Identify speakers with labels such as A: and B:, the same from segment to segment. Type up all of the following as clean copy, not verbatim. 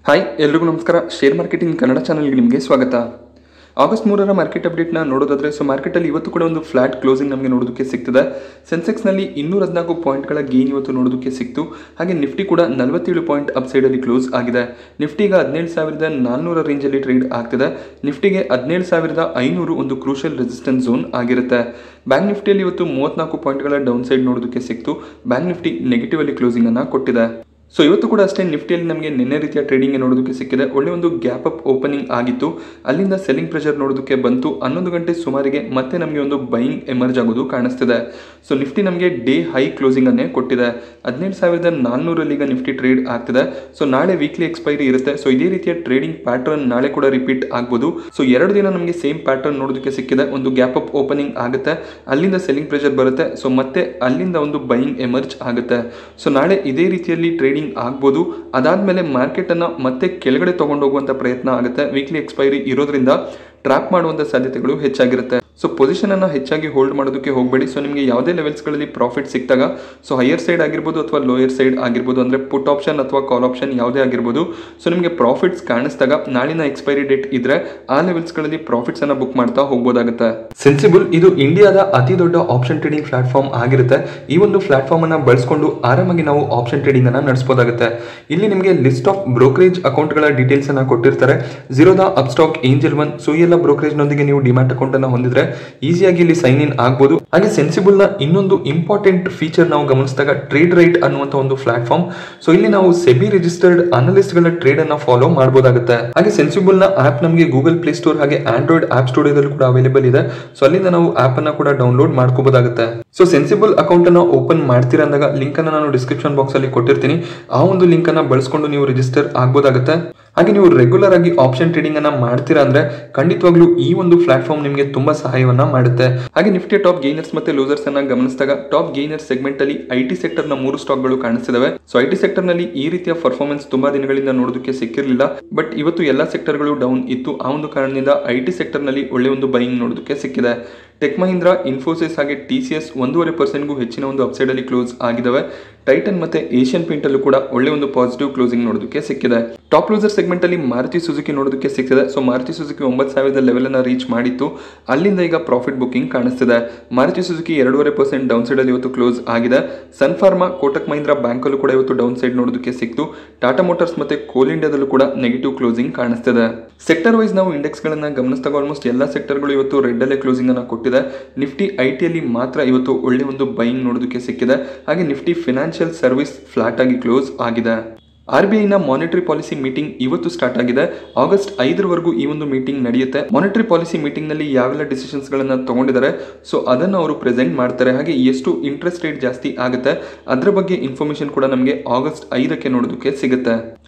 A: Hi ಎಲ್ರಿಗೂ ನಮಸ್ಕಾರ. Share marketing Kannada ಚಾನಲ್ಗೆ ನಿಮಗೆ ಸ್ವಾಗತ. ಆಗಸ್ಟ್ 3ರ ಮಾರ್ಕೆಟ್ ಅಪ್ಡೇಟ್ನ ನೋಡೋದಾದ್ರೆ ಮಾರ್ಕೆಟಲ್ಲಿ ಇವತ್ತು ಕೂಡ ಒಂದು ಫ್ಲಾಟ್ ಕ್ಲೋಸಿಂಗ್ ನಮಗೆ ನೋಡೋದಕ್ಕೆ ಸಿಗ್ತದೆ. ಸೆನ್ಸೆಕ್ಸ್ನಲ್ಲಿ 214 ಪಾಯಿಂಟ್ಗಳ ಗೇನ್ ಇವತ್ತು ನೋಡೋದಕ್ಕೆ ಸಿಕ್ತು. ಹಾಗೆ ನಿಫ್ಟಿ ಕೂಡ 47 ಪಾಯಿಂಟ್ ಅಪ್ಸೈಡಲ್ಲಿ ಕ್ಲೋಸ್ ಆಗಿದೆ. ನಿಫ್ಟಿಗ 17,400 ರೇಂಜಲ್ಲಿ ಟ್ರೇಡ್ ಆಗ್ತಿದೆ. ನಿಫ್ಟಿಗೆ 17,500 ಒಂದು ಕ್ರೂಷಿಯಲ್ ರೆಸಿಸ್ಟೆನ್ಸ್ ಝೋನ್ ಆಗಿರುತ್ತೆ. ಬ್ಯಾಂಕ್ ನಿಫ್ಟಿಯಲ್ಲಿ ಇವತ್ತು 34 ಪಾಯಿಂಟ್ಗಳ ಡೌನ್ ಸೈಡ್ ನೋಡೋದಕ್ಕೆ ಸಿಕ್ತು. ಬ್ಯಾಂಕ್ ನಿಫ್ಟಿ ನೆಗೆಟಿವ್ ಅಲ್ಲಿ ಕ್ಲೋಸಿಂಗ್ ಅನ್ನ ಕೊಟ್ಟಿದೆ. ಸೊ ಇವತ್ತು ಕೂಡ ಅಷ್ಟೇ ನಿಫ್ಟಿಯಲ್ಲಿ ನಮಗೆ ನಿನ್ನೆ ರೀತಿಯ ಟ್ರೇಡಿಂಗ್ ನೋಡೋದಕ್ಕೆ ಸಿಕ್ಕಿದೆ. ಒಳ್ಳೆ ಒಂದು ಗ್ಯಾಪ್ ಅಪ್ ಓಪನಿಂಗ್ ಆಗಿತ್ತು. ಅಲ್ಲಿಂದ ಸೆಲ್ಲಿಂಗ್ ಪ್ರೆಷರ್ ನೋಡೋದಕ್ಕೆ ಬಂತು. 11 ಗಂಟೆ ಸುಮಾರಿಗೆ ಮತ್ತೆ ನಮಗೆ ಒಂದು ಬೈಯಿಂಗ್ ಎಮರ್ಜ್ ಆಗೋದು ಕಾಣಿಸ್ತಿದೆ. ಸೊ ನಿಫ್ಟಿ ನಮಗೆ ಡೇ ಹೈ ಕ್ಲೋಸಿಂಗ್ ಅನ್ನೇ ಕೊಟ್ಟಿದೆ. 17,400 ಈಗ ನಿಫ್ಟಿ ಟ್ರೇಡ್ ಆಗ್ತಿದೆ. ಸೊ ನಾಳೆ ವೀಕ್ಲಿ ಎಕ್ಸ್ಪೈರಿ ಇರುತ್ತೆ. ಸೊ ಇದೇ ರೀತಿಯ ಟ್ರೇಡಿಂಗ್ ಪ್ಯಾಟರ್ನ್ ನಾಳೆ ಕೂಡ ರಿಪೀಟ್ ಆಗ್ಬೋದು. ಸೊ 2 ದಿನ ನಮಗೆ ಸೇಮ್ ಪ್ಯಾಟರ್ನ್ ನೋಡೋದಕ್ಕೆ ಸಿಕ್ಕಿದೆ. ಒಂದು ಗ್ಯಾಪ್ ಅಪ್ ಓಪನಿಂಗ್ ಆಗುತ್ತೆ, ಅಲ್ಲಿಂದ ಸೆಲ್ಲಿಂಗ್ ಪ್ರೆಷರ್ ಬರುತ್ತೆ. ಸೊ ಮತ್ತೆ ಅಲ್ಲಿಂದ ಒಂದು ಬೈಯಿಂಗ್ ಎಮರ್ಜ್ ಆಗುತ್ತೆ. ಸೊ ನಾಳೆ ಇದೇ ರೀತಿಯಲ್ಲಿ ಟ್ರೇಡಿಂಗ್ ಆಗ್ಬೋದು. ಅದಾದ್ಮೇಲೆ ಮಾರ್ಕೆಟ್ ಅನ್ನ ಮತ್ತೆ ಕೆಳಗಡೆ ತಗೊಂಡೋಗುವಂತ ಪ್ರಯತ್ನ ಆಗುತ್ತೆ. ವೀಕ್ಲಿ ಎಕ್ಸ್ಪೈರಿ ಇರೋದ್ರಿಂದ ಟ್ರ್ಯಾಪ್ ಮಾಡುವಂತ ಸಾಧ್ಯತೆಗಳು ಹೆಚ್ಚಾಗಿರುತ್ತೆ. ಸೊ ಪೊಸಿಷನ್ ಅನ್ನ ಹೆಚ್ಚಾಗಿ ಹೋಲ್ಡ್ ಮಾಡೋದಕ್ಕೆ ಹೋಗಬೇಡಿ. ಸೊ ನಿಮಗೆ ಯಾವುದೇ ಲೆವೆಲ್ಸ್ಗಳಲ್ಲಿ ಪ್ರಾಫಿಟ್ ಸಿಕ್ತಾಗ ಸೊ ಹೈಯರ್ ಸೈಡ್ ಆಗಿರ್ಬೋದು ಅಥವಾ ಲೋಯರ್ ಸೈಡ್ ಆಗಿರ್ಬೋದು, ಅಂದ್ರೆ ಪುಟ್ ಆಪ್ಷನ್ ಅಥವಾ ಕಾಲ್ ಆಪ್ಷನ್ ಯಾವುದೇ ಆಗಿರ್ಬೋದು, ಸೊ ನಿಮಗೆ ಪ್ರಾಫಿಟ್ಸ್ ಕಾಣಿಸಿದಾಗ ನಾಳಿನ ಎಕ್ಸ್ಪೈರಿ ಡೇಟ್ ಇದ್ರೆ ಆ ಲೆವೆಲ್ಸ್ಗಳಲ್ಲಿ ಪ್ರಾಫಿಟ್ಸ್ ಅನ್ನ ಬುಕ್ ಮಾಡ್ತಾ ಹೋಗಬಹುದಾಗುತ್ತೆ. ಸೆನ್ಸಿಬಲ್ ಇದು ಇಂಡಿಯಾದ ಅತಿ ದೊಡ್ಡ ಆಪ್ಷನ್ ಟ್ರೇಡಿಂಗ್ ಪ್ಲಾಟ್ಫಾರ್ಮ್ ಆಗಿರುತ್ತೆ. ಈ ಒಂದು ಪ್ಲಾಟ್ಫಾರ್ಮ್ ಅನ್ನ ಬಳಸಿಕೊಂಡು ಆರಾಮಾಗಿ ನಾವು ಆಪ್ಷನ್ ಟ್ರೇಡಿಂಗ್ ಅನ್ನ ನಡೆಸಬಹುದಾಗುತ್ತೆ. ಇಲ್ಲಿ ನಿಮಗೆ ಲಿಸ್ಟ್ ಆಫ್ ಬ್ರೋಕರೇಜ್ ಅಕೌಂಟ್ ಗಳ ಡೀಟೇಲ್ಸ್ ಅನ್ನ ಕೊಟ್ಟಿರ್ತಾರೆ. ಝೀರೋದ ಅಪ್ಸ್ಟಾಕ್, ಏಂಜಲ್ ಒನ್, ಸೊ ಎಲ್ಲ ಬ್ರೋಕರೇಜ್ ನೊಂದಿಗೆ ನೀವು ಡಿಮ್ಯಾಟ್ ಅಕೌಂಟ್ ಅನ್ನ ಹೊಂದಿದ್ರೆ ಈಸಿಯಾಗಿ ಇಲ್ಲಿ ಸೈನ್ ಇನ್ ಆಗಬಹುದು. ಹಾಗೆ ಸೆನ್ಸಿಬಲ್ ನ ಇನ್ನೊಂದು ಇಂಪಾರ್ಟೆಂಟ್ ಫೀಚರ್ ನಾವು ಗಮನಿಸಿದಾಗ ಟ್ರೇಡ್ ರೈಟ್ ಅನ್ನುವಂತ ಒಂದು ಪ್ಲಾಟ್ಫಾರ್ಮ್. ಸೊ ಇಲ್ಲಿ ನಾವು ಸೆಬಿ ರಿಜಿಸ್ಟರ್ಡ್ ಅನಲಿಸ್ಟ್ ಗಳ ಟ್ರೇಡ್ ಅನ್ನ ಫಾಲೋ ಮಾಡಬಹುದಾಗುತ್ತೆ. ಹಾಗೆ ಸೆನ್ಸಿಬಲ್ ನ ಆಪ್ ನಮಗೆ ಗೂಗಲ್ ಪ್ಲೇ ಸ್ಟೋರ್ ಹಾಗೆ ಆಂಡ್ರಾಯ್ಡ್ ಆಪ್ ಸ್ಟುಡಿಯೋದಲ್ಲಿ ಕೂಡ ಅವೈಲೇಬಲ್ ಇದೆ. ಸೊ ಅಲ್ಲಿಂದ ನಾವು ಆಪ್ ಅನ್ನ ಕೂಡ ಡೌನ್ಲೋಡ್ ಮಾಡ್ಕೋಬಹುದಾಗುತ್ತೆ. ಸೊ ಸೆನ್ಸಿಬಲ್ ಅಕೌಂಟ್ ಅನ್ನ ಓಪನ್ ಮಾಡ್ತೀರಾ ಅಂದಾಗ ಲಿಂಕ್ ಅನ್ನ ನಾನು ಡಿಸ್ಕ್ರಿಪ್ಷನ್ ಬಾಕ್ಸ್ ಅಲ್ಲಿ ಕೊಟ್ಟಿರ್ತೀನಿ. ಆ ಒಂದು ಲಿಂಕ್ ಅನ್ನ ಬಳಸಿಕೊಂಡು ನೀವು ರಿಜಿಸ್ಟರ್ ಆಗಬಹುದಾಗುತ್ತೆ. ಹಾಗೆ ನೀವು ರೆಗ್ಯುಲರ್ ಆಗಿ ಆಪ್ಷನ್ ಟ್ರೇಡಿಂಗ್ ಅನ್ನ ಮಾಡ್ತೀರಾ ಅಂದ್ರೆ ಖಂಡಿತವಾಗ್ಲೂ ಈ ಒಂದು ಪ್ಲಾಟ್ಫಾರ್ಮ್ ನಿಮಗೆ ತುಂಬಾ ಸಹಾಯವನ್ನ ಮಾಡುತ್ತೆ. ಹಾಗೆ ನಿಫ್ಟಿ ಟಾಪ್ ಗೇನರ್ಸ್ ಮತ್ತೆ ಲೂಸರ್ಸ್ ಅನ್ನ ಗಮನಿಸಿದಾಗ ಟಾಪ್ ಗೇನರ್ಸ್ ಸೆಗ್ಮೆಂಟ್ ಅಲ್ಲಿ ಐಟಿ ಸೆಕ್ಟರ್ ನ 3 ಸ್ಟಾಕ್ ಗಳು ಕಾಣಿಸ್ತಿದಾವೆ. ಸೊ ಐಟಿ ಸೆಕ್ಟರ್ ನಲ್ಲಿ ಈ ರೀತಿಯ ಪರ್ಫಾರ್ಮೆನ್ಸ್ ತುಂಬಾ ದಿನಗಳಿಂದ ನೋಡೋದಕ್ಕೆ ಸಿಕ್ಕಿರಲಿಲ್ಲ. ಬಟ್ ಇವತ್ತು ಎಲ್ಲಾ ಸೆಕ್ಟರ್ ಗಳು ಡೌನ್ ಇತ್ತು. ಆ ಒಂದು ಕಾರಣದಿಂದ ಐಟಿ ಸೆಕ್ಟರ್ ನಲ್ಲಿ ಒಳ್ಳೆ ಒಂದು ಬೈಯಿಂಗ್ ನೋಡೋದಕ್ಕೆ ಸಿಕ್ಕಿದೆ. ಟೆಕ್ ಮಹೀಂದ್ರ, ಇನ್ಫೋಸಿಸ್ ಹಾಗೆ ಟಿಸಿಎಸ್ 1.5% ಹೆಚ್ಚಿನ ಒಂದು ಅಪ್ಸೈಡ್ ಅಲ್ಲಿ ಕ್ಲೋಸ್ ಆಗಿದಾವೆ. ಟೈಟನ್ ಮತ್ತೆ ಏಷ್ಯನ್ ಪೇಂಟ್ ಅಲ್ಲೂ ಕೂಡ ಒಳ್ಳೆ ಒಂದು ಪಾಸಿಟಿವ್ ಕ್ಲೋಸಿಂಗ್ ನೋಡೋದಕ್ಕೆ ಸಿಕ್ಕಿದೆ. ಟಾಪ್ ಲೂಸರ್ ಸೆಗ್ಮೆಂಟ್ ಅಲ್ಲಿ ಮಾರುತಿ ಸುಜುಕಿ ನೋಡೋದಕ್ಕೆ ಸಿಕ್ಕಿದೆ. ಸೊ ಮಾರುತಿ ಸುಜುಕಿ 9,000 ಲೆವೆಲ್ ಅನ್ನ ರೀಚ್ ಮಾಡಿತ್ತು. ಅಲ್ಲಿಂದ ಈಗ ಪ್ರಾಫಿಟ್ ಬುಕಿಂಗ್ ಕಾಣಿಸ್ತಿದೆ. ಮಾರುತಿ ಸುಜುಕಿ 2.5% ಡೌನ್ ಸೈಡ್ ಅಲ್ಲಿ ಇವತ್ತು ಕ್ಲೋಸ್ ಆಗಿದೆ. ಸನ್ ಫಾರ್ಮಾ, ಕೋಟಕ್ ಮಹೀಂದ್ರ ಬ್ಯಾಂಕ್ ಅಲ್ಲೂ ಕೂಡ ಇವತ್ತು ಡೌನ್ ಸೈಡ್ ನೋಡೋದಕ್ಕೆ ಸಿಕ್ತು. ಟಾಟಾ ಮೋಟಾರ್ಸ್ ಮತ್ತೆ ಕೋಲ್ ಇಂಡಿಯಾದಲ್ಲೂ ಕೂಡ ನೆಗೆಟಿವ್ ಕ್ಲೋಸಿಂಗ್ ಕಾಣಿಸ್ತಿದೆ. ಸೆಕ್ಟರ್ ವೈಸ್ ನಾವು ಇಂಡೆಕ್ಸ್ ಗಳನ್ನ ಗಮನಿಸಿದಾಗ ಆಲ್ಮೋಸ್ಟ್ ಎಲ್ಲಾ ಸೆಕ್ಟರ್ ಗಳು ಇವತ್ತು ರೆಡ್ ಅಲ್ಲೇ ಕ್ಲೋಸಿಂಗ್ ಅನ್ನ ಕೊಟ್ಟಿದೆ. ನಿಫ್ಟಿ ಐಟಿಯಲ್ಲಿ ಮಾತ್ರ ಇವತ್ತು ಒಳ್ಳೆ ಒಂದು ಬೈಯಿಂಗ್ ನೋಡೋದಕ್ಕೆ ಸಿಕ್ಕಿದೆ. ಹಾಗೆ ನಿಫ್ಟಿ ಫಿನಾನ್ಷಿಯಲ್ ಸರ್ವಿಸ್ ಫ್ಲಾಟ್ ಆಗಿ ಕ್ಲೋಸ್ ಆಗಿದೆ. RBI ನ ಮಾನಿಟರಿ ಪಾಲಿಸಿ ಮೀಟಿಂಗ್ ಇವತ್ತು ಸ್ಟಾರ್ಟ್ ಆಗಿದೆ. ಆಗಸ್ಟ್ 5ರವರೆಗೂ ಈ ಒಂದು ಮೀಟಿಂಗ್ ನಡೆಯುತ್ತೆ. ಮಾನಿಟರಿ ಪಾಲಿಸಿ ಮೀಟಿಂಗ್ ನಲ್ಲಿ ಯಾವೆಲ್ಲ ಡಿಸಿಷನ್ಸ್ ಗಳನ್ನ ತಗೊಂಡಿದ್ದಾರೆ ಸೊ ಅದನ್ನು ಅವರು ಪ್ರೆಸೆಂಟ್ ಮಾಡ್ತಾರೆ. ಹಾಗೆ ಎಷ್ಟು ಇಂಟ್ರೆಸ್ಟ್ ರೇಟ್ ಜಾಸ್ತಿ ಆಗುತ್ತೆ ಅದರ ಬಗ್ಗೆ ಇನ್ಫಾರ್ಮೇಶನ್ ಕೂಡ ನಮಗೆ ಆಗಸ್ಟ್ 5ಕ್ಕೆ ನೋಡೋದಕ್ಕೆ ಸಿಗುತ್ತೆ.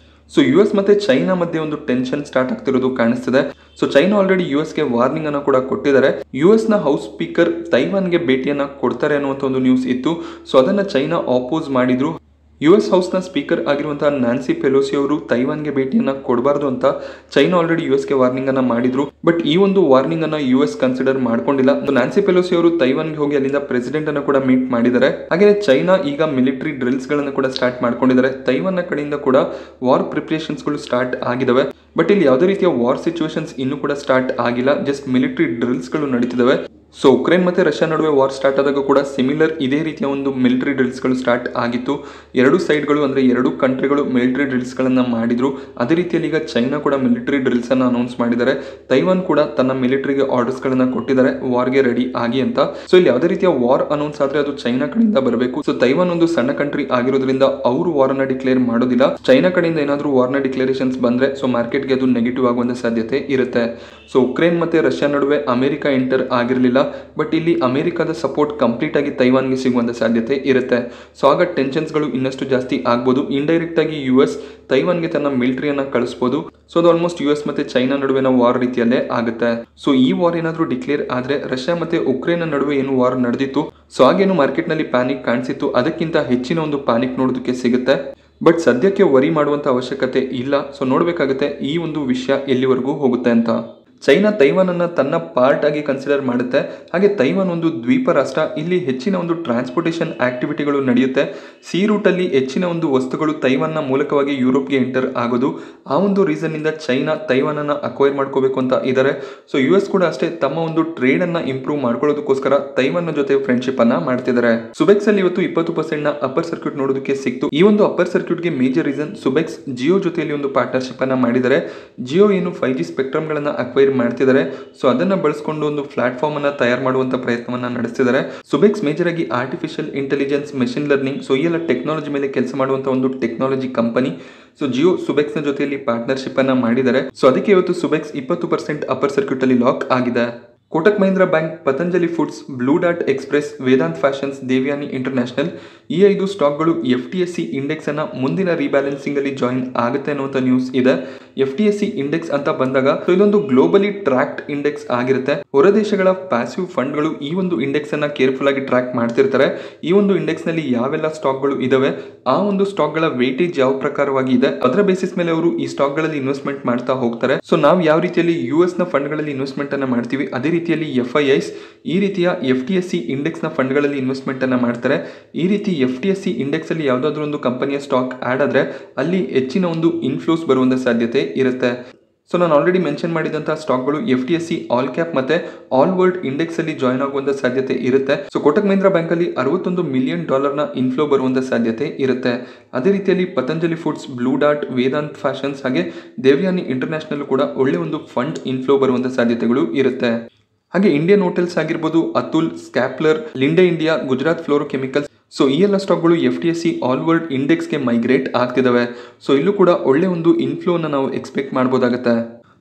A: ಸೊ US ಮತ್ತೆ ಚೈನಾ ಮಧ್ಯೆ ಒಂದು ಟೆನ್ಷನ್ ಸ್ಟಾರ್ಟ್ ಆಗ್ತಿರೋದು ಕಾಣಿಸ್ತಿದೆ. ಸೊ ಚೈನಾ ಆಲ್ರೆಡಿ ಗೆ ವಾರ್ನಿಂಗ್ ಅನ್ನ ಕೂಡ ಕೊಟ್ಟಿದ್ದಾರೆ. US ನ ಹೌಸ್ ಸ್ಪೀಕರ್ ತೈವಾನ್ಗೆ ಭೇಟಿಯನ್ನ ಕೊಡ್ತಾರೆ ಅನ್ನುವಂತ ಒಂದು ನ್ಯೂಸ್ ಇತ್ತು. ಸೊ ಅದನ್ನ ಚೈನಾ ಆಪೋಸ್ ಮಾಡಿದ್ರು. US ಹೌಸ್ನ ಸ್ಪೀಕರ್ ಆಗಿರುವಂತಹ ನ್ಯಾನ್ಸಿ ಪೆಲೋಸಿ ಅವರು ತೈವಾನ್ಗೆ ಭೇಟಿಯನ್ನ ಕೊಡಬಾರ್ದು ಅಂತ ಚೈನಾ ಆಲ್ರೆಡಿ ಗೆ ವಾರ್ನಿಂಗ್ ಅನ್ನ ಮಾಡಿದ್ರು. ಬಟ್ ಈ ಒಂದು ವಾರ್ನಿಂಗ್ ಅನ್ನ US ಕನ್ಸಿಡರ್ ಮಾಡ್ಕೊಂಡಿಲ್ಲ. ನ್ಯಾನ್ಸಿ ಪೆಲೋಸಿ ಅವರು ತೈವಾನ್ಗೆ ಹೋಗಿ ಅಲ್ಲಿಂದ ಪ್ರೆಸಿಡೆಂಟ್ ಅನ್ನ ಕೂಡ ಮೀಟ್ ಮಾಡಿದ್ದಾರೆ. ಹಾಗೆ ಚೈನಾ ಈಗ ಮಿಲಿಟರಿ ಡ್ರಿಲ್ಸ್ ಗಳನ್ನ ಕೂಡ ಸ್ಟಾರ್ಟ್ ಮಾಡ್ಕೊಂಡಿದ್ದಾರೆ. ತೈವಾನ್ನ ಕಡೆಯಿಂದ ಕೂಡ ವಾರ್ ಪ್ರಿಪರೇಷನ್ಸ್ ಗಳು ಸ್ಟಾರ್ಟ್ ಆಗಿದಾವೆ. ಬಟ್ ಇಲ್ಲಿ ಯಾವುದೇ ರೀತಿಯ ವಾರ್ ಸಿಚುವೇಶನ್ಸ್ ಇನ್ನೂ ಕೂಡ ಸ್ಟಾರ್ಟ್ ಆಗಿಲ್ಲ. ಜಸ್ಟ್ ಮಿಲಿಟರಿ ಡ್ರಿಲ್ಸ್ ಗಳು ನಡೀತಿದಾವೆ. ಸೊ ಉಕ್ರೇನ್ ಮತ್ತೆ ರಷ್ಯಾ ನಡುವೆ ವಾರ್ ಸ್ಟಾರ್ಟ್ ಆದಾಗ ಕೂಡ ಸಿಮಿಲರ್ ಇದೇ ರೀತಿಯ ಒಂದು ಮಿಲಿಟರಿ ಡ್ರಿಲ್ಸ್ ಗಳು ಸ್ಟಾರ್ಟ್ ಆಗಿತ್ತು. ಎರಡು ಸೈಡ್ಗಳು ಅಂದ್ರೆ ಎರಡು ಕಂಟ್ರಿಗಳು ಮಿಲಿಟರಿ ಡ್ರಿಲ್ಸ್ ಗಳನ್ನ ಮಾಡಿದ್ರು. ಅದೇ ರೀತಿಯಲ್ಲಿ ಈಗ ಚೈನಾ ಕೂಡ ಮಿಲಿಟರಿ ಡ್ರಿಲ್ಸ್ ಅನ್ನ ಅನೌನ್ಸ್ ಮಾಡಿದ್ದಾರೆ. ತೈವಾನ್ ಕೂಡ ತನ್ನ ಮಿಲಿಟರಿಗೆ ಆರ್ಡರ್ಸ್ ಗಳನ್ನ ಕೊಟ್ಟಿದ್ದಾರೆ ವಾರ್ಗೆ ರೆಡಿ ಆಗಿ ಅಂತ. ಸೊ ಇಲ್ಲಿ ಯಾವುದೇ ರೀತಿಯ ವಾರ್ ಅನೌನ್ಸ್ ಆದ್ರೆ ಅದು ಚೈನಾ ಕಡೆಯಿಂದ ಬರಬೇಕು. ಸೊ ತೈವಾನ್ ಒಂದು ಸಣ್ಣ ಕಂಟ್ರಿ ಆಗಿರೋದ್ರಿಂದ ಅವರು ವಾರ್ ಅನ್ನ ಡಿಕ್ಲೇರ್ ಮಾಡೋದಿಲ್ಲ. ಚೈನಾ ಕಡೆಯಿಂದ ಏನಾದ್ರೂ ವಾರ್ ನ ಡಿಕ್ಲರೇಷನ್ಸ್ ಬಂದ್ರೆ ಸೊ ಮಾರ್ಕೆಟ್ಗೆ ಅದು ನೆಗೆಟಿವ್ ಆಗುವಂತ ಸಾಧ್ಯತೆ ಇರುತ್ತೆ. ಸೊ ಉಕ್ರೇನ್ ಮತ್ತೆ ರಷ್ಯಾ ನಡುವೆ ಅಮೆರಿಕ ಎಂಟರ್ ಆಗಿರಲಿಲ್ಲ. ಬಟ್ ಇಲ್ಲಿ ಅಮೆರಿಕದ ಸಪೋರ್ಟ್ ಕಂಪ್ಲೀಟ್ ಆಗಿ ತೈವಾನ್ಗೆ ಸಿಗುವಂತ ಸಾಧ್ಯತೆ ಇರುತ್ತೆ. ಸೊ ಆಗ ಟೆನ್ಷನ್ಸ್ ಗಳು ಇನ್ನಷ್ಟು ಜಾಸ್ತಿ ಆಗ್ಬೋದು. ಇಂಡೈರೆಕ್ಟ್ ಆಗಿ US ತೈವಾನ್ಗೆ ತನ್ನ ಮಿಲಿಟರಿಯನ್ನ ಕಳಿಸಬಹುದು. ಸೊ ಅದು ಆಲ್ಮೋಸ್ಟ್ US ಮತ್ತೆ ಚೈನಾ ನಡುವಿನ ವಾರ್ ರೀತಿಯಲ್ಲೇ ಆಗುತ್ತೆ. ಸೊ ಈ ವಾರ್ ಏನಾದ್ರೂ ಡಿಕ್ಲೇರ್ ಆದ್ರೆ ರಷ್ಯಾ ಮತ್ತೆ ಉಕ್ರೇನ್ ನಡುವೆ ಏನು ವಾರ್ ನಡೆದಿತ್ತು ಸೊ ಆಗೇನು ಮಾರ್ಕೆಟ್ ನಲ್ಲಿ ಪ್ಯಾನಿಕ್ ಕಾಣಿಸಿತ್ತು ಅದಕ್ಕಿಂತ ಹೆಚ್ಚಿನ ಒಂದು ಪ್ಯಾನಿಕ್ ನೋಡೋದಕ್ಕೆ ಸಿಗುತ್ತೆ. ಬಟ್ ಸದ್ಯಕ್ಕೆ ವರಿ ಮಾಡುವಂತ ಅವಶ್ಯಕತೆ ಇಲ್ಲ. ಸೊ ನೋಡ್ಬೇಕಾಗುತ್ತೆ ಈ ಒಂದು ವಿಷಯ ಎಲ್ಲಿವರೆಗೂ ಹೋಗುತ್ತೆ ಅಂತ. ಚೈನಾ ತೈವಾನ್ ಅನ್ನ ತನ್ನ ಪಾರ್ಟ್ ಆಗಿ ಕನ್ಸಿಡರ್ ಮಾಡುತ್ತೆ. ಹಾಗೆ ತೈವಾನ್ ಒಂದು ದ್ವೀಪ ರಾಷ್ಟ್ರ. ಇಲ್ಲಿ ಹೆಚ್ಚಿನ ಒಂದು ಟ್ರಾನ್ಸ್ಪೋರ್ಟೇಷನ್ ಆಕ್ಟಿವಿಟಿಗಳು ನಡೆಯುತ್ತೆ. ಸಿ ರೂಟ್ ಅಲ್ಲಿ ಹೆಚ್ಚಿನ ಒಂದು ವಸ್ತುಗಳು ತೈವಾನ್ನ ಮೂಲಕವಾಗಿ ಯುರೋಪ್ಗೆ ಎಂಟರ್ ಆಗೋದು. ಆ ಒಂದು ರೀಸನ್ ಇಂದ ಚೈನಾ ತೈವಾನ್ ಅನ್ನ ಅಕ್ವೈರ್ ಮಾಡ್ಕೋಬೇಕು ಅಂತ ಇದ್ದಾರೆ. ಸೊ US ಕೂಡ ಅಷ್ಟೇ ತಮ್ಮ ಒಂದು ಟ್ರೇಡ್ ಅನ್ನ ಇಂಪ್ರೂವ್ ಮಾಡ್ಕೊಳ್ಳೋದಕ್ಕೋಸ್ಕರ ತೈವಾನ್ ಜೊತೆ ಫ್ರೆಂಡ್ಶಿಪ್ ಅನ್ನ ಮಾಡ್ತಿದ್ದಾರೆ. ಸುಬೆಕ್ಸ್ ಅಲ್ಲಿ ಇವತ್ತು 20% ನ ಅಪ್ಪರ್ ಸರ್ಕ್ಯೂಟ್ ನೋಡೋದಕ್ಕೆ ಸಿಕ್ತು. ಈ ಒಂದು ಅಪ್ಪರ್ ಸರ್ಕ್ಯೂಟ್ ಗೆ ಮೇಜರ್ ರೀಸನ್ ಸುಬೆಕ್ಸ್ ಜಿಯೋ ಜೊತೆಯಲ್ಲಿ ಒಂದು ಪಾರ್ಟ್ನರ್ಶಿಪ್ ಅನ್ನ ಮಾಡಿದ್ದಾರೆ. ಜಿಯೋ ಏನು 5G ಸ್ಪೆಕ್ಟ್ರಮ್ ಗಳನ್ನ ಅಕ್ವೈರ್ ಮಾಡ್ತಿದ್ದಾರೆ. ಸೊ ಅದನ್ನ ಬಳಸಿಕೊಂಡು ಒಂದು ಪ್ಲಾಟ್ಫಾರ್ಮ್ ಅನ್ನ ತಯಾರು ಮಾಡುವಂತ ಪ್ರಯತ್ನವನ್ನ ನಡೆಸ್ತಿದ್ದಾರೆ. ಸುಬೆಕ್ಸ್ ಮೇಜರ್ ಆಗಿ artificial intelligence, machine learning, so ಈ ಎಲ್ಲ ಟೆಕ್ನಾಲಜಿ ಮೇಲೆ ಕೆಲಸ ಮಾಡುವಂತ ಒಂದು ಟೆಕ್ನಾಲಜಿ ಕಂಪನಿ. ಸೊ ಜಿಯೋ ಸುಬೆಕ್ಸ್ ನ ಜೊತೆಯಲ್ಲಿ ಪಾರ್ಟ್ನರ್ಶಿಪ್ ಅನ್ನ ಮಾಡಿದ್ದಾರೆ. ಸೊ ಅದಕ್ಕೆ ಇವತ್ತು ಸುಬೆಕ್ಸ್ 20% ಅಪ್ಪರ್ ಸರ್ಕ್ಯೂಟ್ ಅಲ್ಲಿ ಲಾಕ್ ಆಗಿದೆ. Kotak Mahindra bank, Patanjali foods, blue dart express, Vedant fashions, Devyani international ಈ 5 ಸ್ಟಾಕ್ಗಳು FTSE ಇಂಡೆಕ್ಸ್ ಅನ್ನ ಮುಂದಿನ ರೀಬ್ಯಾಲೆನ್ಸಿಂಗ್ ಅಲ್ಲಿ ಜಾಯಿನ್ ಆಗುತ್ತೆ ಅನ್ನುವಂತ ನ್ಯೂಸ್ ಇದೆ. FTSE ಇಂಡೆಕ್ಸ್ ಅಂತ ಬಂದಾಗ ಇದೊಂದು ಗ್ಲೋಬಲಿ ಟ್ರ್ಯಾಕ್ಡ್ ಇಂಡೆಕ್ಸ್ ಆಗಿರುತ್ತೆ. ಹೊರದೇಶಗಳ ಪ್ಯಾಸಿವ್ ಫಂಡ್ಗಳು ಈ ಒಂದು ಇಂಡೆಕ್ಸ್ ಅನ್ನ ಕೇರ್ಫುಲ್ ಆಗಿ ಟ್ರ್ಯಾಕ್ ಮಾಡ್ತಿರ್ತಾರೆ. ಈ ಒಂದು ಇಂಡೆಕ್ಸ್ ನಲ್ಲಿ ಯಾವೆಲ್ಲ ಸ್ಟಾಕ್ಗಳು ಇದಾವೆ, ಆ ಒಂದು ಸ್ಟಾಕ್ ಗಳ ವೇಟೇಜ್ ಯಾವ ಪ್ರಕಾರವಾಗಿ ಇದೆ, ಅದರ ಬೇಸಿಸ್ ಮೇಲೆ ಅವರು ಈ ಸ್ಟಾಕ್ ಗಳಲ್ಲಿ ಇನ್ವೆಸ್ಟ್ಮೆಂಟ್ ಮಾಡ್ತಾ ಹೋಗ್ತಾರೆ. ಸೊ ನಾವು ಯಾವ ರೀತಿಯಲ್ಲಿ US ನ ಫಂಡ್ ಗಳಲ್ಲಿ ಇನ್ವೆಸ್ಟ್ಮೆಂಟ್ ಅನ್ನ ಮಾಡ್ತೀವಿ, ಅದೇ ರೀತಿಯಲ್ಲಿ FIIs ಈ ರೀತಿಯ FTSE ಇಂಡೆಕ್ಸ್ ನ ಫಂಡ್ ಗಳಲ್ಲಿ ಇನ್ವೆಸ್ಟ್ಮೆಂಟ್ ಅನ್ನ ಮಾಡ್ತಾರೆ. ಈ ರೀತಿ FTSE ಇಂಡೆಕ್ಸ್ ಅಲ್ಲಿ ಯಾವ್ದಾದ್ರು ಒಂದು ಕಂಪನಿಯ ಸ್ಟಾಕ್ ಆಡ್ ಆದ್ರೆ ಅಲ್ಲಿ ಹೆಚ್ಚಿನ ಒಂದು ಇನ್ಫ್ಲೋಸ್ ಬರುವಂತ ಸಾಧ್ಯತೆ ಇರುತ್ತೆ. ಸೊ ನಾನು ಆಲ್ರೆಡಿ ಮೆನ್ಷನ್ ಮಾಡಿದಂತಹ ಸ್ಟಾಕ್ಗಳು FTSE ಆಲ್ ಕ್ಯಾಪ್ ಮತ್ತೆ ಆಲ್ ವರ್ಲ್ಡ್ ಇಂಡೆಕ್ಸ್ ಅಲ್ಲಿ ಜಾಯಿನ್ ಆಗುವಂತ ಸಾಧ್ಯತೆ ಇರುತ್ತೆ. ಸೊ ಕೋಟಕ್ ಮಹೀಂದ್ರ ಬ್ಯಾಂಕ್ ಅಲ್ಲಿ $61 ಮಿಲಿಯನ್ ನ ಇನ್ಫ್ಲೋ ಬರುವಂತ ಸಾಧ್ಯತೆ ಇರುತ್ತೆ. ಅದೇ ರೀತಿಯಲ್ಲಿ Patanjali foods, blue dart, Vedant fashions ಹಾಗೆ ದೇವ್ಯಾನಿ ಇಂಟರ್ನ್ಯಾಷನಲ್ ಕೂಡ ಒಳ್ಳೆ ಒಂದು ಫಂಡ್ ಇನ್ಫ್ಲೋ ಬರುವಂತ ಸಾಧ್ಯತೆಗಳು ಇರುತ್ತೆ. ಹಾಗೆ ಇಂಡಿಯನ್ ಹೋಟೆಲ್ಸ್ ಆಗಿರ್ಬೋದು, Atul, Schaeffler, Linde India, Gujarat fluoro chemicals, so ಈ ಎಲ್ಲ ಸ್ಟಾಕ್ಗಳು FTSE ಆಲ್ ವರ್ಲ್ಡ್ ಇಂಡೆಕ್ಸ್ಗೆ ಮೈಗ್ರೇಟ್ ಆಗ್ತಿದಾವೆ. ಸೊ ಇಲ್ಲೂ ಕೂಡ ಒಳ್ಳೆ ಒಂದು ಇನ್ಫ್ಲೋನ ನಾವು ಎಕ್ಸ್ಪೆಕ್ಟ್ ಮಾಡ್ಬೋದಾಗುತ್ತೆ.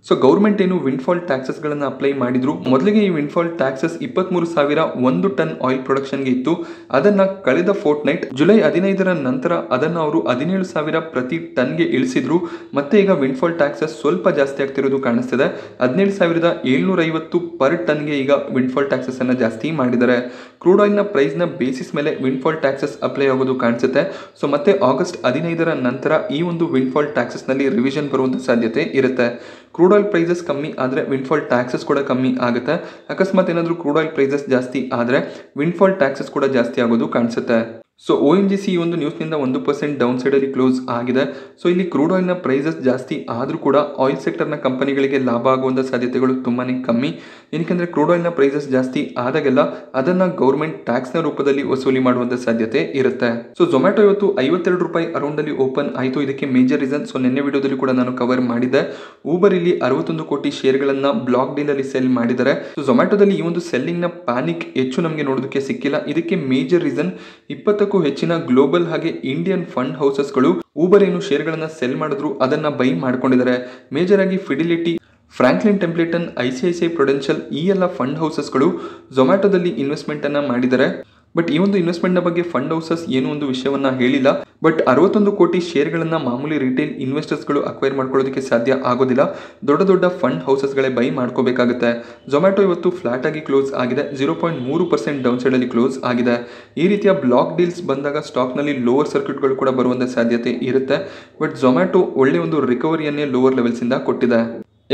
A: ಸೊ ಗೌರ್ಮೆಂಟ್ ಏನು ವಿಂಡ್ಫಾಲ್ ಟ್ಯಾಕ್ಸಸ್ ಗಳನ್ನ ಅಪ್ಲೈ ಮಾಡಿದ್ರು. ಮೊದಲಿಗೆ ಈ ವಿಂಡ್ಫಾಲ್ ಟ್ಯಾಕ್ಸಸ್ 23,000 1 ಟನ್ ಆಯಿಲ್ ಪ್ರೊಡಕ್ಷನ್ಗೆ ಇತ್ತು. ಅದನ್ನ ಕಳೆದ ಫೋರ್ಟ್ನೈಟ್ ಜುಲೈ 15ರ ನಂತರ ಅದನ್ನ ಅವರು 17,000 ಪ್ರತಿ ಟನ್ಗೆ ಇಳಿಸಿದ್ರು. ಮತ್ತೆ ಈಗ ವಿಂಡ್ಫಾಲ್ ಟ್ಯಾಕ್ಸಸ್ ಸ್ವಲ್ಪ ಜಾಸ್ತಿ ಆಗ್ತಿರೋದು ಕಾಣಿಸ್ತಿದೆ. 17,750 ಪರ್ ಟನ್ಗೆ ಈಗ ವಿಂಡ್ಫಾಲ್ ಟ್ಯಾಕ್ಸಸ್ ಅನ್ನ ಜಾಸ್ತಿ ಮಾಡಿದ್ದಾರೆ. ಕ್ರೂಡ್ ಆಯಿಲ್ ನ ಪ್ರೈಸ್ ನ ಬೇಸಿಸ್ ಮೇಲೆ ವಿಂಡ್ಫಾಲ್ ಟ್ಯಾಕ್ಸಸ್ ಅಪ್ಲೈ ಆಗೋದು ಕಾಣಿಸುತ್ತೆ. ಸೊ ಮತ್ತೆ ಆಗಸ್ಟ್ 15ರ ನಂತರ ಈ ಒಂದು ವಿಂಡ್ಫಾಲ್ ಟ್ಯಾಕ್ಸಸ್ ನಲ್ಲಿ ರಿವಿಷನ್ ಬರುವಂತ ಸಾಧ್ಯತೆ ಇರುತ್ತೆ. ಕ್ರೂಡ್ ಆಯಿಲ್ ಪ್ರೈಸಸ್ ಕಮ್ಮಿ ಆದರೆ ವಿಂಡ್ಫಾಲ್ ಟ್ಯಾಕ್ಸಸ್ ಕೂಡ ಕಮ್ಮಿ ಆಗುತ್ತೆ. ಅಕಸ್ಮಾತ್ ಏನಾದರೂ ಕ್ರೂಡ್ ಆಯಿಲ್ ಪ್ರೈಸಸ್ ಜಾಸ್ತಿ ಆದರೆ ವಿಂಡ್ಫಾಲ್ ಟ್ಯಾಕ್ಸಸ್ ಕೂಡ ಜಾಸ್ತಿ ಆಗೋದು ಕಾಣಿಸುತ್ತೆ. ಸೊ ONGC ಈ ಒಂದು ನ್ಯೂಸ್ನಿಂದ 1% ಡೌನ್ ಸೈಡ್ ಅಲ್ಲಿ ಕ್ಲೋಸ್ ಆಗಿದೆ. ಸೊ ಇಲ್ಲಿ ಕ್ರೂಡ್ ಆಯಿಲ್ನ ಪ್ರೈಸಸ್ ಜಾಸ್ತಿ ಆದರೂ ಕೂಡ ಆಯಿಲ್ ಸೆಕ್ಟರ್ನ ಕಂಪನಿಗಳಿಗೆ ಲಾಭ ಆಗುವಂಥ ಸಾಧ್ಯತೆಗಳು ತುಂಬಾನೇ ಕಮ್ಮಿ. ಏನಕ್ಕೆ ಕ್ರೂಡ್ ಆಯಿಲ್ನ ಪ್ರೈಸಸ್ ಜಾಸ್ತಿ ಆದಾಗೆಲ್ಲ ಅದನ್ನ ಗೌರ್ಮೆಂಟ್ ಟ್ಯಾಕ್ಸ್ನ ರೂಪದಲ್ಲಿ ವಸೂಲಿ ಮಾಡುವಂಥ ಸಾಧ್ಯತೆ ಇರುತ್ತೆ. ಸೊ ಝೊಮ್ಯಾಟೊ ಇವತ್ತು ₹52 ಅರೌಂಡ್ ಅಲ್ಲಿ ಓಪನ್ ಆಯಿತು. ಇದಕ್ಕೆ ಮೇಜರ್ ರೀಸನ್ ಸೊ ನಿನ್ನೆ ವಿಡಿಯೋದಲ್ಲಿ ಕೂಡ ನಾನು ಕವರ್ ಮಾಡಿದ್ದೆ. ಊಬರ್ ಇಲ್ಲಿ 61 ಕೋಟಿ ಶೇರ್ಗಳನ್ನ ಬ್ಲಾಕ್ ಡೀಲ್ ಅಲ್ಲಿ ಸೆಲ್ ಮಾಡಿದ್ದಾರೆ. ಸೊ ಝೊಮ್ಯಾಟೊದಲ್ಲಿ ಈ ಒಂದು ಸೆಲ್ಲಿಂಗ್ ನ ಪ್ಯಾನಿಕ್ ಹೆಚ್ಚು ನಮಗೆ ನೋಡೋದಕ್ಕೆ ಸಿಕ್ಕಿಲ್ಲ. ಇದಕ್ಕೆ ಮೇಜರ್ ರೀಸನ್ 20ಕ್ಕೂ ಹೆಚ್ಚಿನ ಗ್ಲೋಬಲ್ ಹಾಗೆ ಇಂಡಿಯನ್ ಫಂಡ್ ಹೌಸಸ್ಗಳು ಊಬರ್ ಏನು ಶೇರ್ಗಳನ್ನ ಸೆಲ್ ಮಾಡಿದ್ರು ಅದನ್ನ ಬೈ ಮಾಡ್ಕೊಂಡಿದ್ದಾರೆ. ಮೇಜರ್ ಆಗಿ ಫಿಡಿಲಿಟಿ, ಫ್ರಾಂಕ್ಲಿನ್ ಟೆಂಪ್ಲೇಟನ್, ICICI ಪ್ರುಡೆನ್ಷಿಯಲ್ ಈ ಎಲ್ಲ ಫಂಡ್ ಹೌಸಸ್ಗಳು ಝೊಮ್ಯಾಟೊದಲ್ಲಿ ಇನ್ವೆಸ್ಟ್ಮೆಂಟ್ ಅನ್ನ ಮಾಡಿದ್ದಾರೆ. ಬಟ್ ಈ ಒಂದು ಇನ್ವೆಸ್ಟ್ಮೆಂಟ್ ನ ಬಗ್ಗೆ ಫಂಡ್ ಹೌಸಸ್ ಏನು ಒಂದು ವಿಷಯವನ್ನ ಹೇಳಿಲ್ಲ. ಬಟ್ 61 ಕೋಟಿ ಶೇರ್ಗಳನ್ನ ಮಾಮೂಲಿ ರಿಟೇಲ್ ಇನ್ವೆಸ್ಟರ್ಸ್ಗಳು ಅಕ್ವೈರ್ ಮಾಡ್ಕೊಳ್ಳೋದಕ್ಕೆ ಸಾಧ್ಯ ಆಗೋದಿಲ್ಲ. ದೊಡ್ಡ ದೊಡ್ಡ ಫಂಡ್ ಹೌಸಸ್ಗಳೇ ಬೈ ಮಾಡ್ಕೋಬೇಕಾಗುತ್ತೆ. ಝೊಮ್ಯಾಟೊ ಇವತ್ತು ಫ್ಲಾಟ್ ಆಗಿ ಕ್ಲೋಸ್ ಆಗಿದೆ. 0.3% ಡೌನ್ ಸೈಡ್ ಅಲ್ಲಿ ಕ್ಲೋಸ್ ಆಗಿದೆ. ಈ ರೀತಿಯ ಬ್ಲಾಕ್ ಡೀಲ್ಸ್ ಬಂದಾಗ ಸ್ಟಾಕ್ ನಲ್ಲಿ ಲೋವರ್ ಸರ್ಕ್ಯೂಟ್ಗಳು ಕೂಡ ಬರುವಂತ ಸಾಧ್ಯತೆ ಇರುತ್ತೆ. ಬಟ್ ಝೊಮ್ಯಾಟೊ ಒಳ್ಳೆ ಒಂದು ರಿಕವರಿಯನ್ನೇ ಲೋವರ್ ಲೆವೆಲ್ಸ್ ಇಂದ ಕೊಟ್ಟಿದೆ.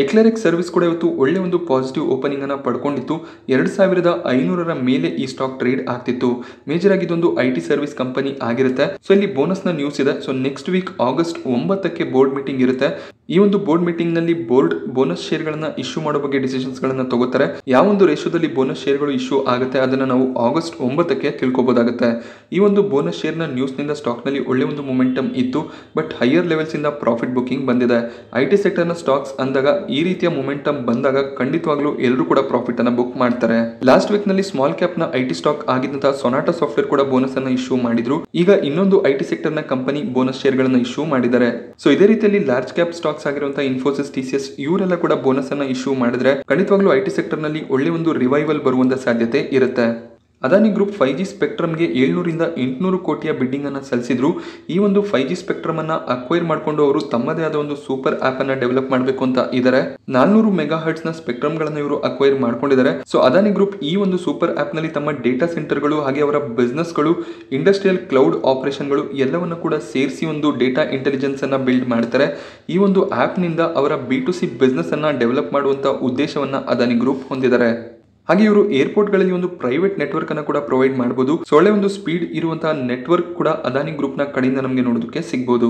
A: ಎಕ್ಲೆರಿಕ್ ಸರ್ವಿಸ್ ಕೂಡ ಇವತ್ತು ಒಳ್ಳೆ ಒಂದು ಪಾಸಿಟಿವ್ ಓಪನಿಂಗ್ ಅನ್ನ ಪಡ್ಕೊಂಡಿತ್ತು. 2,500ರ ಮೇಲೆ ಈ ಸ್ಟಾಕ್ ಟ್ರೇಡ್ ಆಗ್ತಿತ್ತು. ಮೇಜರ್ ಆಗಿ ಇದೊಂದು IT ಸರ್ವಿಸ್ ಕಂಪನಿ ಆಗಿರುತ್ತೆ. ಸೊ ಇಲ್ಲಿ ಬೋನಸ್ ನ ನ್ಯೂಸ್ ಇದೆ. ಸೊ ನೆಕ್ಸ್ಟ್ ವೀಕ್ ಆಗಸ್ಟ್ 9ಕ್ಕೆ ಬೋರ್ಡ್ ಮೀಟಿಂಗ್ ಇರುತ್ತೆ. ಈ ಒಂದು ಬೋರ್ಡ್ ಮೀಟಿಂಗ್ ನಲ್ಲಿ ಬೋರ್ಡ್ ಬೋನಸ್ ಶೇರ್ ಗಳನ್ನ ಇಶ್ಯೂ ಮಾಡೋ ಬಗ್ಗೆ ಡಿಸಿಷನ್ಸ್ ಗಳನ್ನ ತಗೋತಾರೆ. ಯಾವ ಒಂದು ರೇಷಿಯೋದಲ್ಲಿ ಬೋನಸ್ ಶೇರ್ಗಳು ಇಶ್ಯೂ ಆಗುತ್ತೆ ಅದನ್ನ ನಾವು ಆಗಸ್ಟ್ 9ಕ್ಕೆ ತಿಳ್ಕೊಬಹುದಾಗುತ್ತೆ. ಈ ಒಂದು ಬೋನಸ್ ಶೇರ್ ನ ನ್ಯೂಸ್ ನಿಂದ ಸ್ಟಾಕ್ ನಲ್ಲಿ ಒಳ್ಳೆ ಒಂದು ಮೊಮೆಂಟಮ್ ಇತ್ತು. ಬಟ್ ಹೈಯರ್ ಲೆವೆಲ್ಸ್ ಇಂದ ಪ್ರಾಫಿಟ್ ಬುಕಿಂಗ್ ಬಂದಿದೆ. IT ಸೆಕ್ಟರ್ ನ ಸ್ಟಾಕ್ಸ್ ಅಂದಾಗ ಈ ರೀತಿಯ ಮೊಮೆಂಟಮ್ ಬಂದಾಗ ಖಂಡಿತವಾಗ್ಲೂ ಎಲ್ಲರೂ ಕೂಡ ಪ್ರಾಫಿಟ್ ಅನ್ನ ಬುಕ್ ಮಾಡ್ತಾರೆ. ಲಾಸ್ಟ್ ವೀಕ್ ನಲ್ಲಿ ಸ್ಮಾಲ್ ಕ್ಯಾಪ್ ನ IT ಸ್ಟಾಕ್ ಆಗಿದ್ದಂತಹ ಸೊನಾಟಾ ಸಾಫ್ಟ್ವೇರ್ ಕೂಡ ಬೋನಸ್ ಅನ್ನ ಇಶ್ಯೂ ಮಾಡಿದ್ರು. ಈಗ ಇನ್ನೊಂದು IT ಸೆಕ್ಟರ್ ನ ಕಂಪನಿ ಬೋನಸ್ ಶೇರ್ ಗಳನ್ನ ಇಶ್ಯೂ ಮಾಡಿದ್ದಾರೆ. ಸೊ ಇದೇ ರೀತಿಯಲ್ಲಿ ಲಾರ್ಜ್ ಕ್ಯಾಪ್ ಸ್ಟಾಕ್ಸ್ ಆಗಿರುವಂತಹ ಇನ್ಫೋಸಿಸ್, TCS ಇವರೆಲ್ಲ ಕೂಡ ಬೋನಸ್ ಅನ್ನ ಇಶ್ಯೂ ಮಾಡಿದ್ರೆ ಖಂಡಿತವಾಗ್ಲೂ IT ಸೆಕ್ಟರ್ ನಲ್ಲಿ ಒಳ್ಳೆ ಒಂದು ರಿವೈವಲ್ ಬರುವಂತ ಸಾಧ್ಯತೆ ಇರುತ್ತೆ. ಅದಾನಿ ಗ್ರೂಪ್ 5G ಸ್ಪೆಕ್ಟ್ರಮ್ಗೆ 700 ರಿಂದ 800 ಕೋಟಿಯ ಬಿಡ್ಡಿಂಗ್ ಅನ್ನು ಸಲ್ಲಿಸಿದ್ರು. ಈ ಒಂದು 5G ಸ್ಪೆಕ್ಟ್ರಮ್ ಅನ್ನ ಅಕ್ವೈರ್ ಮಾಡಿಕೊಂಡು ಅವರು ತಮ್ಮದೇ ಆದ ಒಂದು ಸೂಪರ್ ಆಪ್ ಅನ್ನ ಡೆವಲಪ್ ಮಾಡಬೇಕು ಅಂತ ಇದ್ದಾರೆ. 400 ಮೆಗಾ ಹರ್ಟ್ಸ್ ನ ಸ್ಪೆಕ್ಟ್ರಮ್ ಗಳನ್ನ ಇವರು ಅಕ್ವೈರ್ ಮಾಡ್ಕೊಂಡಿದ್ದಾರೆ. ಸೊ ಅದಾನಿ ಗ್ರೂಪ್ ಈ ಒಂದು ಸೂಪರ್ ಆಪ್ ನಲ್ಲಿ ತಮ್ಮ ಡೇಟಾ ಸೆಂಟರ್ ಗಳು ಹಾಗೆ ಅವರ ಬಿಸ್ನೆಸ್ ಗಳು, ಇಂಡಸ್ಟ್ರಿಯಲ್ ಕ್ಲೌಡ್ ಆಪರೇಷನ್ ಗಳು ಎಲ್ಲವನ್ನ ಕೂಡ ಸೇರಿಸಿ ಒಂದು ಡೇಟಾ ಇಂಟೆಲಿಜೆನ್ಸ್ ಅನ್ನ ಬಿಲ್ಡ್ ಮಾಡ್ತಾರೆ. ಈ ಒಂದು ಆಪ್ ನಿಂದ ಅವರ B2C ಬಿಸ್ನೆಸ್ ಅನ್ನ ಡೆವಲಪ್ ಮಾಡುವಂತ ಉದ್ದೇಶವನ್ನ ಅದಾನಿ ಗ್ರೂಪ್ ಹೊಂದಿದ್ದಾರೆ. ಹಾಗೆ ಇವರು ಏರ್ಪೋರ್ಟ್ ಗಳಲ್ಲಿ ಒಂದು ಪ್ರೈವೇಟ್ ನೆಟ್ವರ್ಕ್ ಅನ್ನು ಕೂಡ ಪ್ರೊವೈಡ್ ಮಾಡಬಹುದು. ಸೊ ಒಳ್ಳೆ ಒಂದು ಸ್ಪೀಡ್ ಇರುವಂತಹ ನೆಟ್ವರ್ಕ್ ಕೂಡ ಅದಾನಿ ಗ್ರೂಪ್ ನ ಕಡೆಯಿಂದ ನಮಗೆ ನೋಡೋದಕ್ಕೆ ಸಿಗಬಹುದು.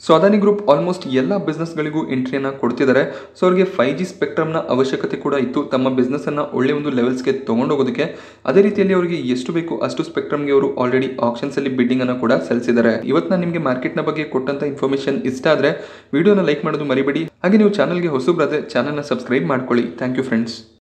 A: ಸೊ ಅದಾನಿ ಗ್ರೂಪ್ ಆಲ್ಮೋಸ್ಟ್ ಎಲ್ಲ ಬಿಸ್ನೆಸ್ ಗಳಿಗೂ ಎಂಟ್ರಿಯನ್ನ ಕೊಡ್ತಿದ್ದಾರೆ. ಸೊ ಅವರಿಗೆ 5G ಸ್ಪೆಕ್ಟ್ರಮ್ ನ ಅವಶ್ಯಕತೆ ಕೂಡ ಇತ್ತು ತಮ್ಮ ಬಿಸ್ನೆಸ್ ಅನ್ನ ಒಳ್ಳೆ ಒಂದು ಲೆವೆಲ್ಸ್ಗೆ ತಗೊಂಡೋಗೋದಕ್ಕೆ. ಅದೇ ರೀತಿಯಲ್ಲಿ ಅವರಿಗೆ ಎಷ್ಟು ಬೇಕು ಅಷ್ಟು ಸ್ಪೆಕ್ಟ್ರಮ್ಗೆ ಅವರು ಆಲ್ರೆಡಿ ಆಕ್ಷನ್ಸ್ ಅಲ್ಲಿ ಬಿಡ್ಡಿಂಗ್ ಅನ್ನು ಕೂಡ ಸಲ್ಲಿಸಿದ್ದಾರೆ. ಇವತ್ತು ನಾನು ನಿಮಗೆ ಮಾರ್ಕೆಟ್ ನ ಬಗ್ಗೆ ಕೊಟ್ಟಂತ ಇನ್ಫಾರ್ಮೇಶನ್ ಇಷ್ಟ ಆದ್ರೆ ವಿಡಿಯೋನ ಲೈಕ್ ಮಾಡೋದು ಮರಿಬೇಡಿ. ಹಾಗೆ ನೀವು ಚಾನಲ್ಗೆ ಹೊಸಬರಾದ್ರೆ ಚಾನಲ್ನ ಸಬ್ಸ್ಕ್ರೈಬ್ ಮಾಡ್ಕೊಳ್ಳಿ. Thank you friends.